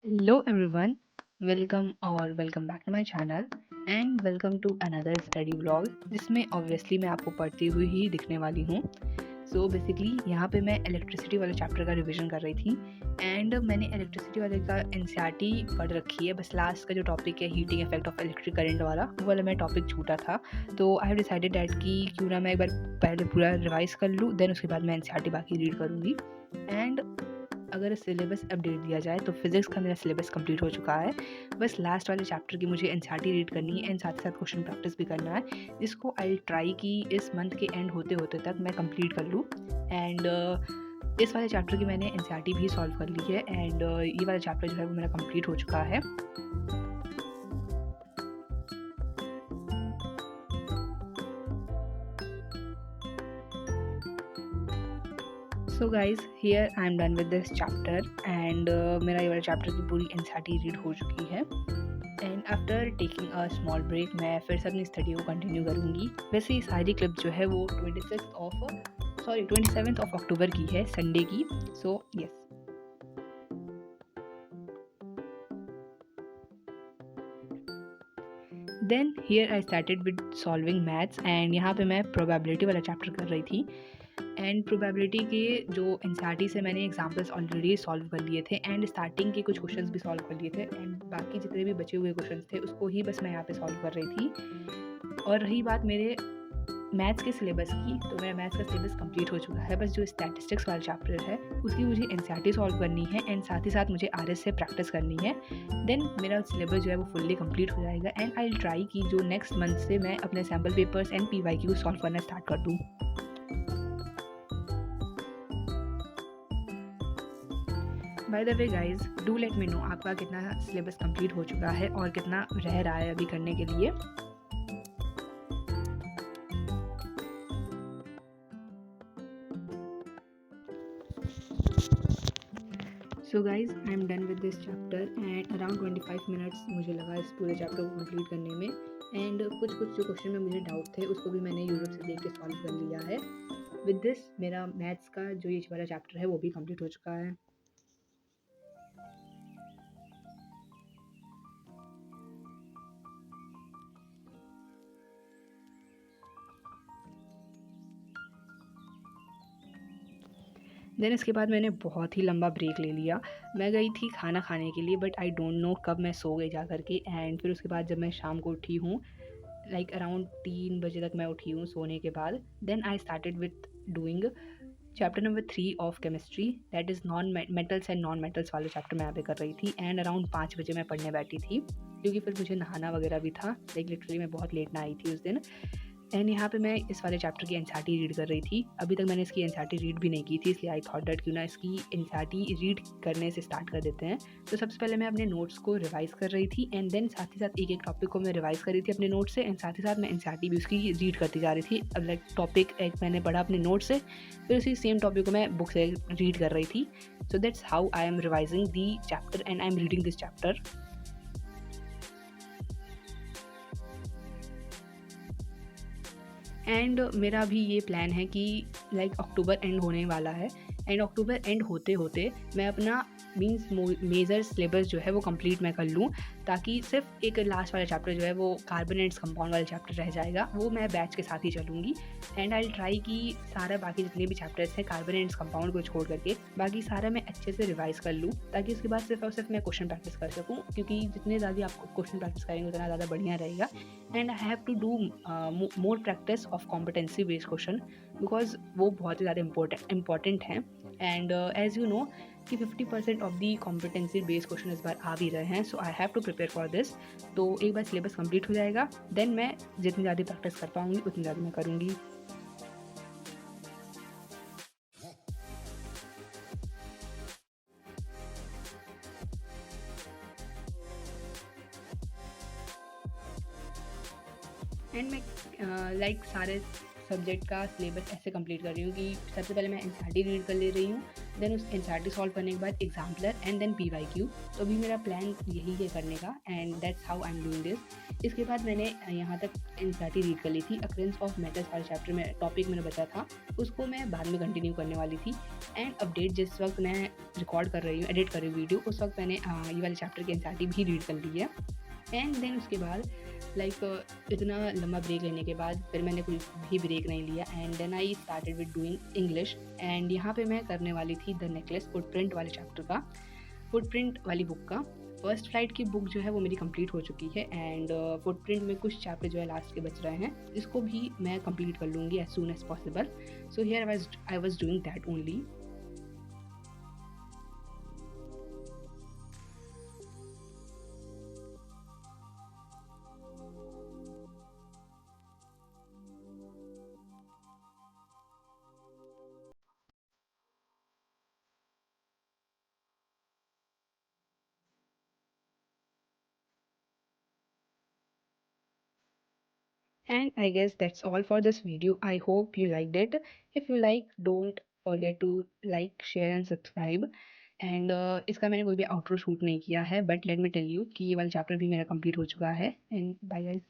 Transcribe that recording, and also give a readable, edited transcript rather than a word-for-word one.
Hello everyone, welcome back to my channel and welcome to another study vlog जिसमें obviously मैं आपको पढ़ती हुई ही दिखने वाली हूँ। So basically यहाँ पे मैं इलेक्ट्रिसिटी वाले चैप्टर का रिवीजन कर रही थी एंड मैंने इलेक्ट्रिसिटी वाले का एनसीईआरटी पढ़ रखी है। बस लास्ट का जो टॉपिक है heating effect of electric current वाला वो वाला मेरा टॉपिक छूटा था। तो आई हैव डिसाइडेड डैट कि क्यों ना मैं एक बार पहले पूरा रिवाइज कर लूँ, देन उसके बाद मैं एनसीईआरटी बाकी रीड करूँगी। एंड अगर सिलेबस अपडेट दिया जाए तो फिज़िक्स का मेरा सिलेबस कंप्लीट हो चुका है। बस लास्ट वाले चैप्टर की मुझे एनसीईआरटी रीड करनी है एंड साथ ही साथ क्वेश्चन प्रैक्टिस भी करना है, जिसको आई ट्राई कि इस मंथ के एंड होते होते तक मैं कंप्लीट कर लूँ। एंड इस वाले चैप्टर की मैंने एनसीईआरटी भी सॉल्व कर ली है एंड ये वाला चैप्टर जो है वो मेरा कंप्लीट हो चुका है। So guys here I am done with this chapter and मेरा ये वाला चैप्टर की पूरी एनसीईआरटी रीड हो चुकी है। And after taking a small break मैं फिर से अपनी स्टडी को कंटिन्यू करूँगी। वैसे ये सारी क्लिप जो है वो 27 ऑफ अक्टूबर की है, संडे की। So yes, then here I started with solving maths and यहाँ पे मैं प्रोबेबिलिटी वाला चैप्टर कर रही थी। एंड प्रोबेबिलिटी के जो एनसीईआरटी से मैंने एग्जाम्पल्स ऑलरेडी सॉल्व कर लिए थे एंड स्टार्टिंग के कुछ क्वेश्चंस भी सॉल्व कर लिए थे एंड बाकी जितने भी बचे हुए क्वेश्चंस थे उसको ही बस मैं यहाँ पे सॉल्व कर रही थी। और रही बात मेरे मैथ्स के सिलेबस की, तो मेरा मैथ्स का सिलेबस कंप्लीट हो चुका है। बस जो स्टैटिस्टिक्स वाला चैप्टर है उसकी मुझे एनसीईआरटी सॉल्व करनी है एंड साथ ही साथ मुझे आरएस से प्रैक्टिस करनी है। देन मेरा सिलेबस जो है वो फुल्ली कंप्लीट हो जाएगा एंड आई विल ट्राई कि जो नेक्स्ट मंथ से मैं अपने सैम्पल पेपर्स एंड पीवाईक्यू को सॉल्व करना स्टार्ट कर दूँ। By the way guys, do let me know आपका कितना सिलेबस कंप्लीट हो चुका है और कितना रह रहा है अभी करने के लिए। So guys I am done with this chapter and around 25 minutes मुझे लगा इस पूरे चैप्टर को कंप्लीट करने में। एंड कुछ जो क्वेश्चन में मुझे डाउट थे उसको भी मैंने यूट्यूब से देख के सॉल्व कर लिया है। विद दिस मेरा मैथ्स का जो ये वाला चैप्टर है वो भी कंप्लीट हो चुका है। देन इसके बाद मैंने बहुत ही लंबा ब्रेक ले लिया। मैं गई थी खाना खाने के लिए बट आई डोंट नो कब मैं सो गई जा कर के। एंड फिर उसके बाद जब मैं शाम को उठी हूँ, लाइक अराउंड 3 बजे तक मैं उठी हूँ सोने के बाद, then I started with doing chapter number 3 of chemistry, that is non metals and non metals वाले चैप्टर मैं यहाँ पे कर रही थी। एंड अराउंड 5 बजे मैं पढ़ने बैठी थी क्योंकि फिर मुझे नहाना वगैरह भी था। लाइक लिटरली मैं बहुत लेट ना आई थी उस दिन। एंड यहाँ पे मैं इस वाले चैप्टर की एनसीईआरटी रीड कर रही थी। अभी तक मैंने इसकी एनसीईआरटी रीड भी नहीं की थी, इसलिए आई थॉट दैट क्यों ना इसकी एनसीईआरटी रीड करने से स्टार्ट कर देते हैं। तो सबसे पहले मैं अपने नोट्स को रिवाइज़ कर रही थी एंड देन साथ ही साथ एक एक टॉपिक को मैं रिवाइज़ कर रही थी अपने नोट से एंड साथ ही साथ मैं एनसीईआरटी भी उसकी रीड करती जा रही थी। अब लाइक टॉपिक एक मैंने पढ़ा अपने नोट से, फिर उसी सेम टॉपिक को मैं बुक से रीड कर रही थी। So that's how I am revising the chapter and I am reading this chapter. And मेरा भी ये प्लान है कि लाइक अक्टूबर एंड होने वाला है एंड अक्टूबर एंड होते होते मैं अपना मीन्स मेजर सिलेबस जो है वो कंप्लीट मैं कर लूँ, ताकि सिर्फ एक लास्ट वाला चैप्टर जो है वो कार्बोनेट्स कंपाउंड वाला चैप्टर रह जाएगा, वो मैं बैच के साथ ही चलूँगी। एंड आई ट्राई कि सारा बाकी जितने भी चैप्टर्स हैं कार्बोनेट्स कंपाउंड को छोड़ करके बाकी सारा मैं अच्छे से रिवाइज़ कर लूँ, ताकि उसके बाद सिर्फ और सिर्फ मैं क्वेश्चन प्रैक्टिस कर सकूँ, क्योंकि जितने ज़्यादा आप क्वेश्चन प्रैक्टिस करेंगे उतना ज़्यादा बढ़िया रहेगा। And I have to do more practice of competency based question because वो बहुत ही ज़्यादा इंपॉर्टेंट हैं। एंड एज यू नो कि 50% of the competency based question इस बार आ भी रहे हैं, so I have to prepare for this. तो एक बार सिलेबस कंप्लीट हो जाएगा देन मैं जितनी ज़्यादा प्रैक्टिस कर पाऊँगी उतनी ज़्यादा मैं करूँगी। एंड मैं लाइक सारे सब्जेक्ट का सिलेबस ऐसे कंप्लीट कर रही हूँ कि सबसे पहले मैं एनसीईआरटी रीड कर ले रही हूँ, देन उस एनसीईआरटी सॉल्व करने के बाद एग्जाम्पलर एंड देन पीवाईक्यू। तो अभी मेरा प्लान यही है करने का, and that's how I am doing this. इसके बाद मैंने यहाँ तक एनसीईआरटी रीड कर ली थी। अक्रेंस ऑफ मेटल्स वाले चैप्टर में टॉपिक मैंने बचा था, उसको मैं बाद में कंटिन्यू करने वाली थी। एंड अपडेट जिस वक्त मैं रिकॉर्ड कर रही हूँ, एडिट कर रही हूँ वीडियो, उस वक्त मैंने ये वाले चैप्टर की एनसीईआरटी भी रीड कर ली है। एंड देन उसके बाद इतना लंबा ब्रेक लेने के बाद फिर मैंने कोई भी ब्रेक नहीं लिया, and then I started with doing English. And यहाँ पे मैं करने वाली थी द नेकलेस फुटप्रिंट वाले चैप्टर का, फुटप्रिंट वाली बुक का। फर्स्ट फ्लाइट की बुक जो है वो मेरी कंप्लीट हो चुकी है, एंड फुटप्रिंट में कुछ चैप्टर जो है लास्ट के बच रहे हैं, इसको भी मैं कंप्लीट कर लूँगी as soon as possible. So here I was doing that only. And I guess that's all for this video. I hope you liked it. If you like, don't forget to like, share and subscribe. And इसका मैंने कोई भी outro shoot नहीं किया है, but let me tell you कि ये वाला चैप्टर भी मेरा कंप्लीट हो चुका है। And bye guys.